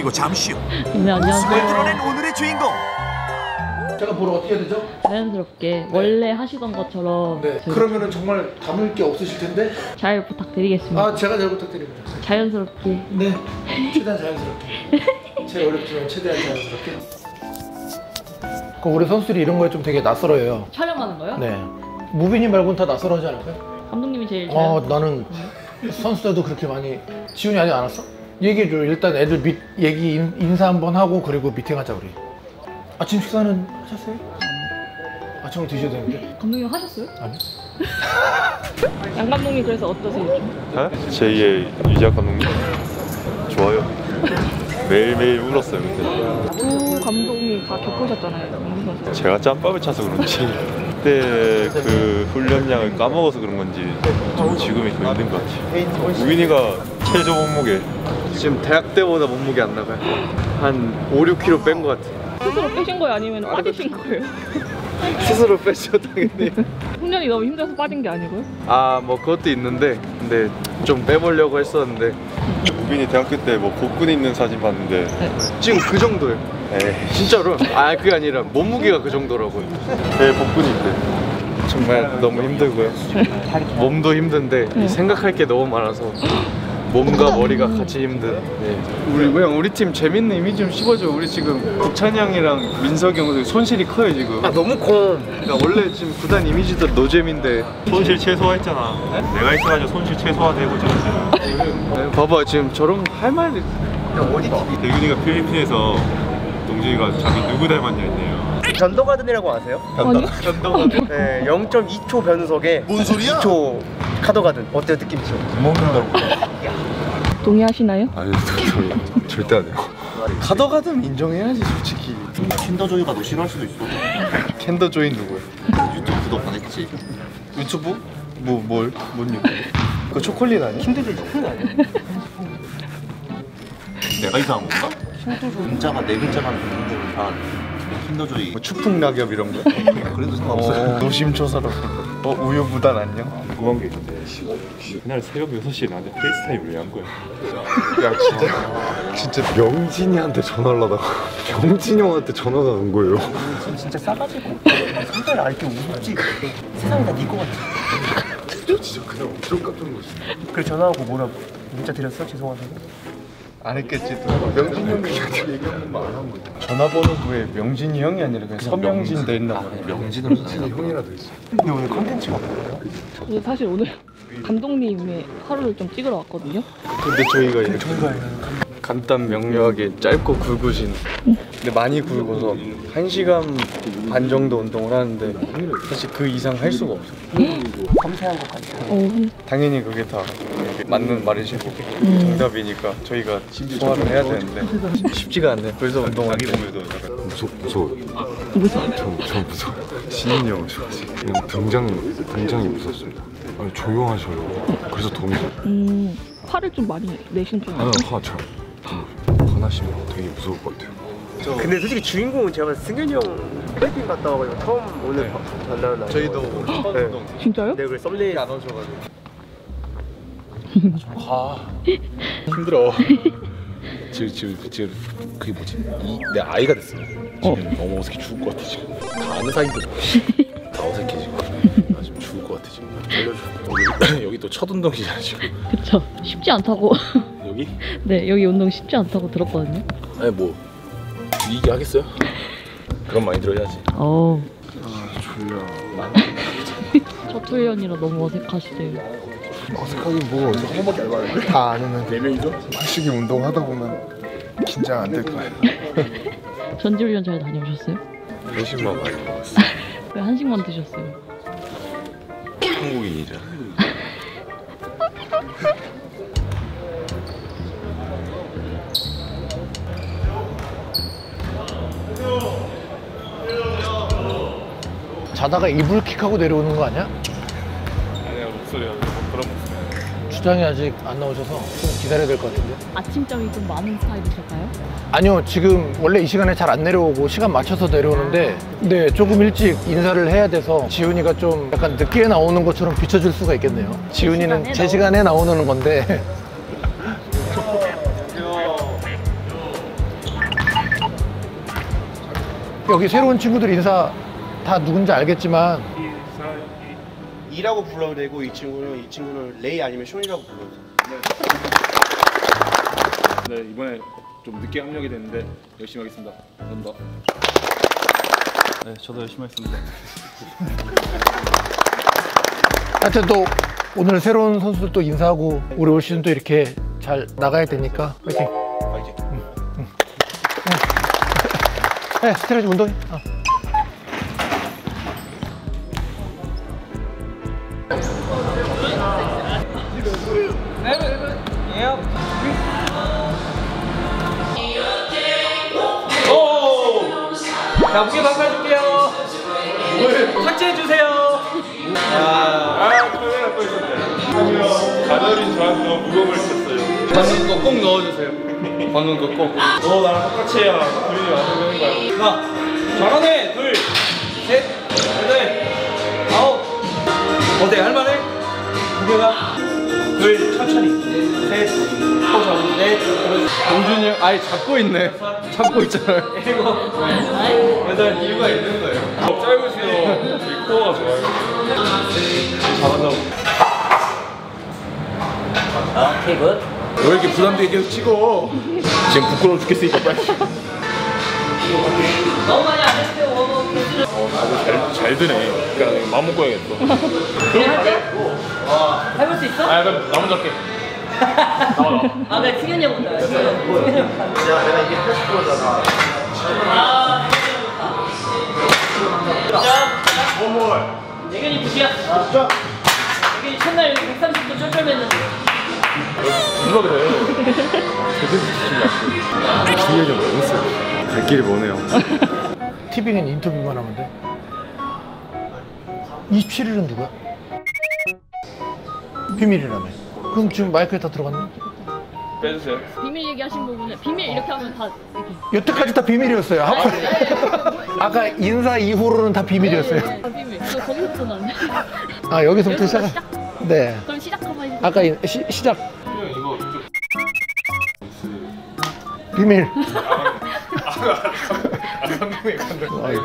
그리고 잠시 후 네, 안녕하세요. 모습을 드러낸 오늘의 주인공. 제가 보러 어떻게 해야 되죠? 자연스럽게 원래 하시던 것처럼 네. 그러면은 정말 담을 게 없으실 텐데. 잘 부탁드리겠습니다. 아, 제가 잘 부탁드립니다. 자연스럽게. 네. 최대한 자연스럽게. 제일 어렵지만 최대한 자연스럽게. 우리 선수들이 이런 거에 좀 되게 낯설어해요. 촬영하는 거요? 네. 무빈이 말고는 다 낯설어하지 않을까요? 감독님이 제일 자연스럽게. 나는 선수들도 그렇게 많이. 지훈이 아직 안 왔어? 얘기해줘. 일단 애들 인사 한번 하고 그리고 미팅하자 우리. 아침 식사는 하셨어요? 아침을 드셔야 되는데. 감독님 하셨어요? 아니요. 양 감독님 그래서 어떠세요? 네? 제2의 유지학 감독님 좋아요. 매일매일 울었어요. 근데 두 감독님 다 겪으셨잖아요. 제가 짬밥을 차서 그런지 그때 그 훈련량을 까먹어서 그런 건지 좀 지금이 더 힘든 것 같아요. 우빈이가 최저 몸무게 지금 대학 때보다 몸무게 안 나가요. 한 5, 6kg 뺀 것 같아요. 스스로 빼신 거예요? 아니면 빠지신 거예요? 스스로 뺐죠 당연히. 훈련이 너무 힘들어서 빠진 게 아니고요? 아 뭐 그것도 있는데 근데 좀 빼보려고 했었는데. 우빈이 대학교 때 뭐 복근 있는 사진 봤는데 지금 그 정도예요. 에이 진짜로. 아 그게 아니라 몸무게가 그 정도라고요. 배 복근이 있대. 정말 너무 힘들고요. 몸도 힘든데 생각할 게 너무 많아서 몸과 머리가 같이 힘든. 우리 팀 재밌는 이미지 좀 씹어줘. 우리 지금 국찬이 형이랑 민석이 형 손실이 커요 지금. 아 너무 커. 그러니까 원래 지금 구단 이미지도 노잼인데 손실 최소화했잖아. 내가 있어가지고 손실 최소화되고 저런데. 봐봐 지금 저런 할 말이. 어디 팀이? 대균이가 필리핀에서 동진이가 자기 누구 닮았냐 했네요. 변더가든이라고 아세요? 전동가든. 네, 0.2초 변속에 뭔 소리야? 2초 카더가든. 어때요 느낌이죠? 먹는다고. 동의하시나요? 아니 절대 안 해요. 카더가든 인정해야지 솔직히. 킨더조이가 너 싫어할 수도 있어. 캔더 조인 누구야? 유튜브 구독 안 했지? 유튜브? 뭔 유튜브? 그거 초콜릿 아니야? 킨더조이 초콜릿 아니야? 내가 이상한 건가? 문자가 네 글자만 있는데 다 킨더조이. 뭐 추풍낙엽 이런 거? 그래도 상관없어요. 노심초사로. 우유부단 안녕? 궁금한 게 있는데 그날 새벽 6시에 나한테 페이스타임을 왜 한 거야? 야 진짜 명진이한테 전화를 하다가 명진이 형한테 전화가 온 거예요. 진짜 싸가지고 상대를 알게 웃지. 세상이 다 네 거 같아. 진짜 그냥 엄청 깜짝 놀랐어. 그래 전화하고 뭐라고 문자 드렸어? 죄송하다고? 안 했겠지. 명진이 형이 얘기하는 말 안 한 거야. 전화번호부에 명진이 형이 아니라 그냥 서명진 돼 있나 봐. 명진으로 명진이 형이라도 있어. 근데 오늘 컨텐츠가 뭐예요? 저도 사실 오늘 감독님의 하루를 좀 찍으러 왔거든요. 근데 저희가 이렇게 간단 명료하게 짧고 굵으신. 근데 많이 굵어서 1시간 반 정도 운동을 하는데 사실 그 이상 할 수가 없어. 섬세한 것 같아요. 당연히 그게 다 맞는 말이시고 정답이니까 저희가 소화를 해야 되는데 쉽지가 않네. 그래서 운동하기 보면서 약간 무서워요. 전 무서워요. 신인이 형 오셔가지고 그냥 등장이 무섭습니다. 아니 조용하셔요. 그래서 도움이 돼요. 화를 좀 많이 내신 편이에요? 화잘 화나시면 되게 무서울 것 같아요. 근데 솔직히 주인공은 제가 봤을 때 승현이 형 필리핀 갔다 와가지고 처음 오늘 만나는 날. 저희도 네. 진짜요? 네, 그래 썸네일 안 오셔가지고 힘들어. 지금 그게 뭐지? 내 아이가 됐어. 지금 너무 어색해 죽을 것 같아 지금. 다 아는 사이인데 다 어색해 지금. 나 지금 죽을 것 같아 지금. 알려줘. 여기 또 첫 운동이잖아 지금. 그쵸. 쉽지 않다고. 여기? 네, 여기 운동 쉽지 않다고 들었거든요. 아니 뭐 이기게 하겠어요? 그럼 많이 들어야지. 어. 아 졸려. 첫 훈련이라 너무 어색하시대요. 어색하긴 뭐 어색하게 알바는데 다 아는 레벨이죠? 확실히 운동하다 보면 긴장 안 될 거예요. 전지훈련 잘 다녀오셨어요? 회식만 많이 먹었어. 왜 한식만 드셨어요? 한국인이잖아. 자다가 이불킥하고 내려오는 거 아니야? 아니야 목소리가 그런 목소리. 주장이 아직 안 나오셔서 좀 기다려야 될 것 같은데. 아침잠이 좀 많은 스타일이실까요? 아니요, 지금 원래 이 시간에 잘 안 내려오고 시간 맞춰서 내려오는데 네, 조금 일찍 인사를 해야 돼서 지훈이가 좀 약간 늦게 나오는 것처럼 비춰줄 수가 있겠네요. 지훈이는 제 시간에 나오는 건데 여기 새로운 친구들 인사 다 누군지 알겠지만 이라고 불러도 되고 이 친구는 레이 아니면 숀이라고 불러도 돼. 네, 이번에 좀 늦게 합력이 됐는데 열심히 하겠습니다. 감사합니다. 네, 저도 열심히 하겠습니다. 하여튼 또 오늘 새로운 선수들 또 인사하고 우리 올 시즌 또 이렇게 잘 나가야 되니까 파이팅. 네, 스트레칭 운동해. 자, 무게 바꿔줄게요. 삭제해주세요. 카메라 꺼 있었네. 가더린 저한테 너무 무거움을 줬어요. 방금 거 꼭 넣어주세요. 방금 거 꼭. 너 나랑 똑같이 해야 둘이 완성되는 거야. 하나, 잘하네. 둘, 셋, 넷, 아홉. 어때? 할만해? 무게가? 둘, 천천히. 셋, 또 잡고, 넷, 동준이 형, 아예 잡고 있네. 잡고 있잖아요. 일곱, 여덟, 이유가 있는 거예요. 짧으세요. 이 코어가 좋아요. 잘한다고. 오케이 굿. 왜 이렇게 부담되게 계속 찍어? 지금 부끄러워 죽겠으니까 빨리. 너무 많이 안 했어요. 잘 드네. 그러니까 마음 먹고 해야겠어. 해볼 수 있어? 아, 그럼 나 먼저 할게. 나와. 아, 그래, 승현이 형 먼저. 내가 이게 80%잖아. 예견이 9시야. 예견이 첫날 130도 쩔쩔맸는데. 누가 그래? 중요하지 않았어. 갈 길이 머네요. TV는 인터뷰만 하면 돼. 27일은 누구야? 비밀이라며. 그럼 지금 마이크에 다 들어갔네? 빼주세요. 비밀 얘기하신 부분에 비밀 이렇게 하면 다 이렇게. 여태까지 다 비밀이었어요. 아까 인사 이후로는 다 비밀이었어요. 비밀. 저 거기서부터는 안 돼. 아, 여기서부터 시작? 네. 그럼 시작 한번 해주세요. 아까 시작. 비밀.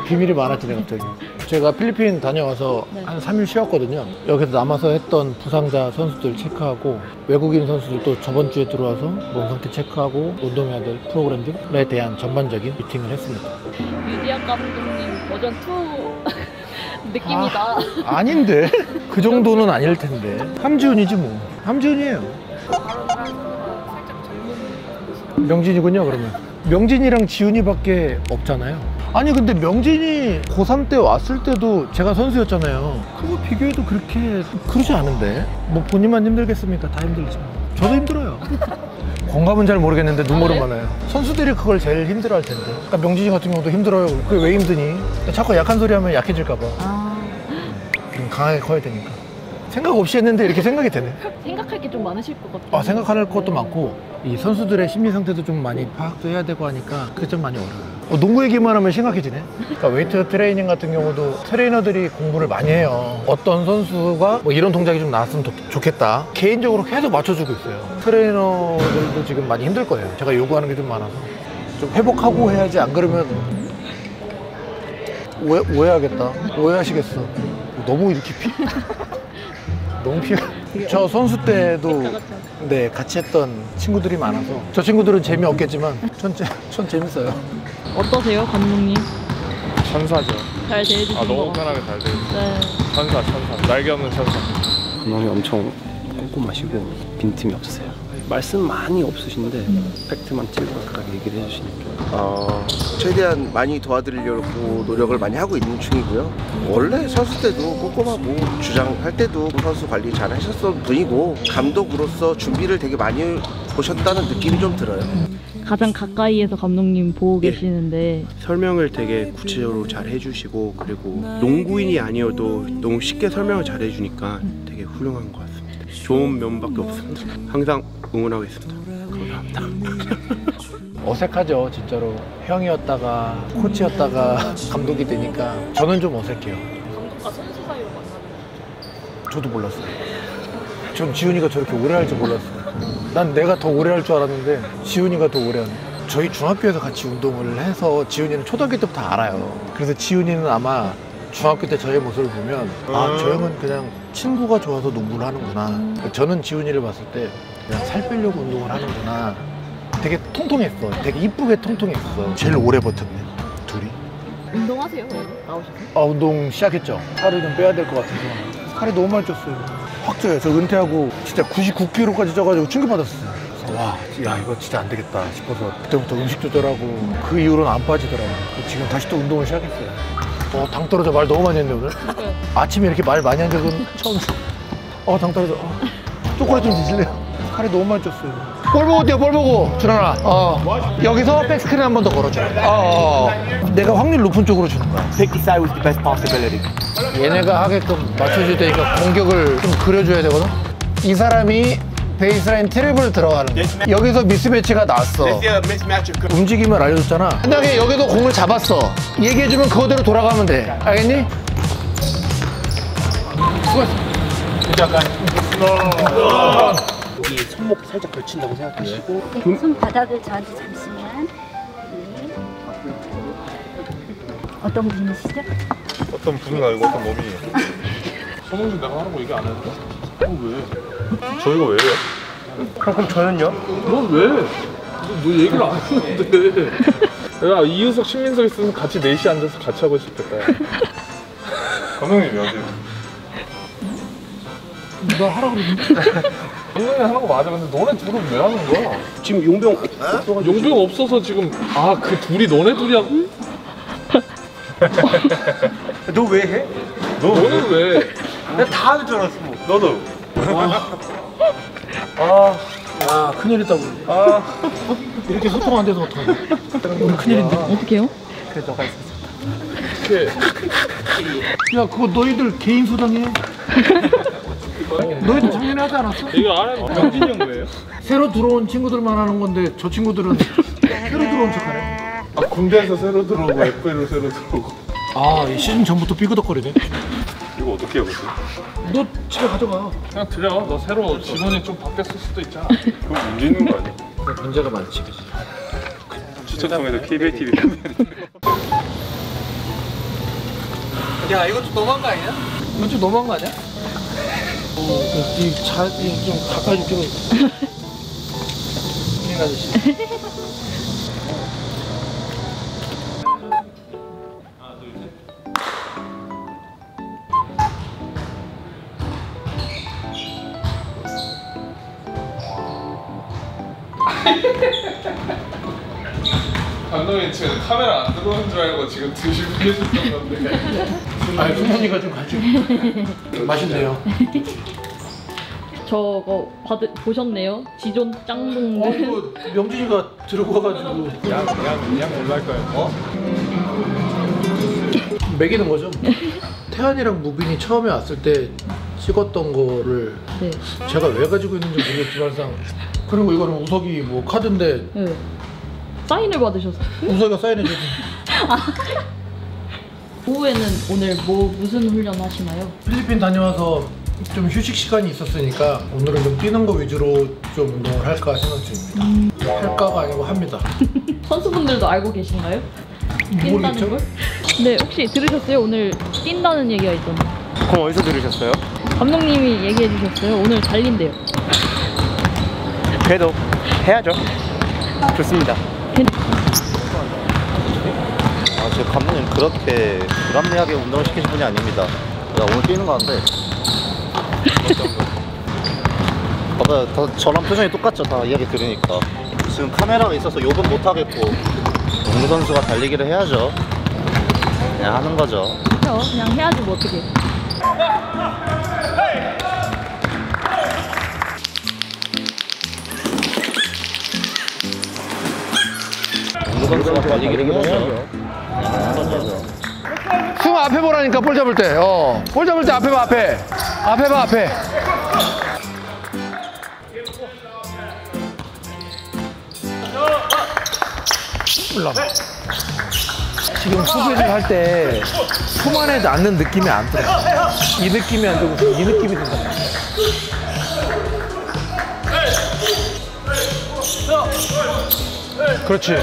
비밀이 많아지네 갑자기. 제가 필리핀 다녀와서 한 3일 쉬었거든요. 여기서 남아서 했던 부상자 선수들 체크하고 외국인 선수들도 저번 주에 들어와서 몸 상태 체크하고 운동해야 될 프로그램들에 대한 전반적인 미팅을 했습니다. 유디학 감독님 버전 2 느낌이다. 아닌데? 그 정도는 아닐 텐데. 함지훈이지 뭐. 함지훈이에요. 명진이군요 그러면. 명진이랑 지훈이밖에 없잖아요. 아니 근데 명진이 고3 때 왔을 때도 제가 선수였잖아요. 그거 비교해도 그렇게 그러지 않은데. 뭐 본인만 힘들겠습니까? 다 힘들지만 저도 힘들어요. 공감은 잘 모르겠는데 눈물은 많아요. 선수들이 그걸 제일 힘들어할 텐데. 그러니까 명진이 같은 경우도 힘들어요. 그게 왜 힘드니? 자꾸 약한 소리 하면 약해질까 봐. 좀 강하게 커야 되니까. 생각 없이 했는데 이렇게 생각이 되네. 생각할 게 좀 많으실 것 같아요. 아, 생각할 것도 많고 이 선수들의 심리 상태도 좀 많이 파악도 해야 되고 하니까 그게 좀 많이 어려워요. 농구 얘기만 하면 심각해지네. 그러니까 웨이트 트레이닝 같은 경우도 트레이너들이 공부를 많이 해요. 어떤 선수가 뭐 이런 동작이 좀 나왔으면 좋겠다. 개인적으로 계속 맞춰주고 있어요. 트레이너들도 지금 많이 힘들 거예요. 제가 요구하는 게 좀 많아서 좀 회복하고 해야지. 안 그러면 오해하겠다. 오해하시겠어. 너무 이렇게 너무 저 선수 때도 네, 같이 했던 친구들이 많아서 저 친구들은 재미없겠지만 전 재밌어요. 어떠세요, 감독님? 천사죠. 잘 대해주신 거. 너무 편하게 잘 돼. 네. 천사. 날개 없는 천사. 감독님 엄청 꼼꼼하시고 빈틈이 없으세요. 말씀 많이 없으신데 팩트만 찔끔찔끔 얘기를 해주시니까 최대한 많이 도와드리려고 노력을 많이 하고 있는 중이고요. 원래 선수 때도 꼼꼼하고 주장할 때도 선수 관리 잘 하셨던 분이고 감독으로서 준비를 되게 많이 보셨다는 느낌이 좀 들어요. 가장 가까이에서 감독님 보고 계시는데 설명을 되게 구체적으로 잘 해주시고 그리고 농구인이 아니어도 너무 쉽게 설명을 잘 해주니까 되게 훌륭한 것 같습니다. 좋은 면밖에 없습니다. 항상 응원하겠습니다. 감사합니다. 어색하죠, 진짜로. 형이었다가 코치였다가 감독이 되니까 저는 좀 어색해요. 감독과 선수 사이로 만나는. 저도 몰랐어요. 전 지훈이가 저렇게 오래 할 줄 몰랐어요. 난 내가 더 오래 할 줄 알았는데 지훈이가 더 오래 하네. 저희 중학교에서 같이 운동을 해서 지훈이는 초등학교 때부터 알아요. 그래서 지훈이는 아마 중학교 때 저의 모습을 보면 아, 저 형은 그냥 친구가 좋아서 농구를 하는구나. 저는 지훈이를 봤을 때 그냥 살 빼려고 운동을 하는구나. 되게 통통했어. 되게 이쁘게 통통했어. 제일 오래 버텼네, 둘이. 운동하세요? 나오셔서? 아, 운동 시작했죠. 살을 좀 빼야 될 것 같아서. 살이 너무 많이 쪘어요. 확 쪄요. 저 은퇴하고 진짜 99kg까지 쪄가지고 충격받았어요. 그래서 와, 야, 이거 진짜 안 되겠다 싶어서 그때부터 음식 조절하고 그 이후로는 안 빠지더라고요. 지금 다시 또 운동을 시작했어요. 당 떨어져. 말 너무 많이 했네 오늘. 아침에 이렇게 말 많이 한 적은 처음이었어요. 당 떨어져. 초콜릿 좀 드실래요? 살이 너무 많이 쪘어요. 볼 보고 뛰어, 볼 보고. 준환아, 여기서 백스크린 한 번 더 걸어줘. 내가 확률 높은 쪽으로 주는 거야. Pick the side with the best possibility. 얘네가 하게끔 맞춰줄 테니까 공격을 좀 그려줘야 되거든. 이 사람이 베이스라인 트랩을 들어가는 거야. 여기서 미스매치가 났어. 움직임을 알려줬잖아. 만약에 여기도 공을 잡았어. 얘기해주면 그거대로 돌아가면 돼. 알겠니? 수고했어. 여기 손목 살짝 걸친다고 생각하시고 손바닥을 저한테 잠시만. 네. 어떤 분이시죠? 어떤 분은 아니고 어떤 몸이에요. 손흥민 내가 하는 거 얘기 안 했는데? 왜? 저희가 왜요? 그럼 저는요? 넌 왜? 너 얘기를 안 했는데. 내가 이유석, 신민석 있으면 같이 넷이 앉아서 같이 하고 싶겠다. 감독님이 하세요? 너 하라고 그러는데. 감독이 하는 거 맞아. 근데 너네 둘은 왜 하는 거야? 지금 용병 용병 없어서 지금 그 둘이 너네 둘이 하고? 너 왜 해? 너는 왜? 내가 다 하는 줄 알았어. 너도. 큰일이다 우리. 이렇게 소통 안 돼서 어떡하냐. 우리 큰일인데. 어떡해요? 그래 너가 있었어. 야, 그거 너희들 개인 소장해. 너희들 작년에 하지 않았어? 이거 안 해. 명진이 형 왜요? 새로 들어온 친구들만 하는 건데 저 친구들은 새로 들어온 척하네. 군대에서 새로 들어오고 FA로 새로 들어오고. 이 시즌 전부터 삐그덕거리네. 이거 어떻게 해보세요? 너 집에 가져가. 그냥 드려. 너 새로 직원이 좀 바뀌었을 수도 있잖아. 그건 문제 있는 거 아니야? 문제가 많지, 그치? 추천통에서 KBL TV 야, 이거 좀 너무한 거 아니야? 이거 좀 너무한 거 아니야? 좀 가까이 좀 찍어. 이 아저씨. 감독님 지금 카메라 안 들어오는 줄 알고 지금 드시고 계셨던 건데. 승현이가 좀 가지고. 맛있네요. 저거 보셨네요? 지존 짱동들. 명진이가 들고 와가지고. 양 올라갈까요? 먹이는 거죠. 태연이랑 무빈이 처음에 왔을 때 찍었던 거를 네. 제가 왜 가지고 있는지 모르겠지만 항상. 그리고 이거는 우석이 뭐 카드인데. 네. 사인을 받으셨어요? 우석이가 사인해주지. 오후에는 오늘 무슨 훈련 하시나요? 필리핀 다녀와서 좀 휴식 시간이 있었으니까 오늘은 좀 뛰는 거 위주로 좀 운동을 할까 생각 중입니다. 할까가 아니고 합니다. 선수분들도 알고 계신가요? 뛴다는 모르겠죠? 걸? 네, 혹시 들으셨어요? 오늘 뛴다는 얘기가 있던데. 그럼 어디서 들으셨어요? 감독님이 얘기해 주셨어요. 오늘 달린대요. 그래도 해야죠. 좋습니다. 저 감독님 그렇게 불합리하게 운동을 시키신 분이 아닙니다. 나 오늘 뛰는 거 하는데 봐봐요, 다 저랑 표정이 똑같죠? 다 이야기 들으니까. 지금 카메라가 있어서 욕은 못 하겠고 농구 선수가 달리기를 해야죠. 그냥 하는 거죠. 그렇죠. 그냥 해야지 뭐 어떻게. 농구 선수가 달리기를 해야죠. 그냥 하는 거죠. 승우 앞에 보라니까 볼 잡을 때. 볼 잡을 때 앞에 봐, 앞에. 앞에 봐, 앞에. 올라가. 지금 수비를 할 때 손만에 앉는 느낌이 안 들어. 이 느낌이 안 들고 이 느낌이 든다. 그렇지.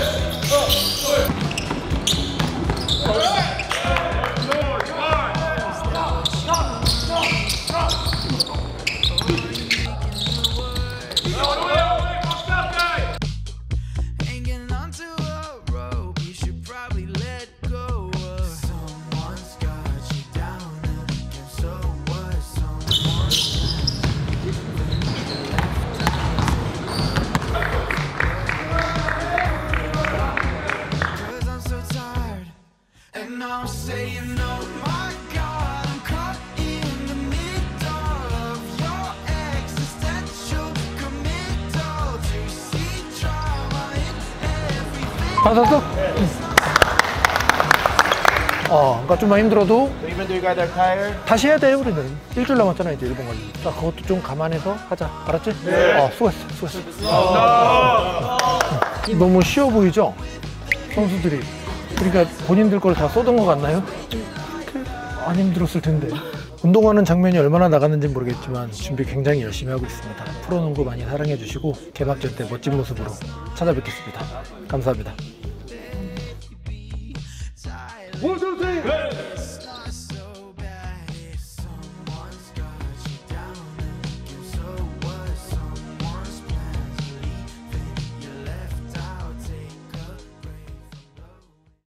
다 샀어? 그러니까 좀만 힘들어도 다시 해야 돼. 우리는 일주일 남았잖아 이제 일본 가려면. 자, 그것도 좀 감안해서 하자. 알았지? 수고했어. 너무 쉬워 보이죠? 선수들이. 그러니까 본인들 걸 다 쏟은 것 같나요? 그렇게 안 힘들었을 텐데. 운동하는 장면이 얼마나 나갔는지 모르겠지만 준비 굉장히 열심히 하고 있습니다. 프로농구 많이 사랑해 주시고 개막전 때 멋진 모습으로 찾아뵙겠습니다. 감사합니다. 원투 쓰리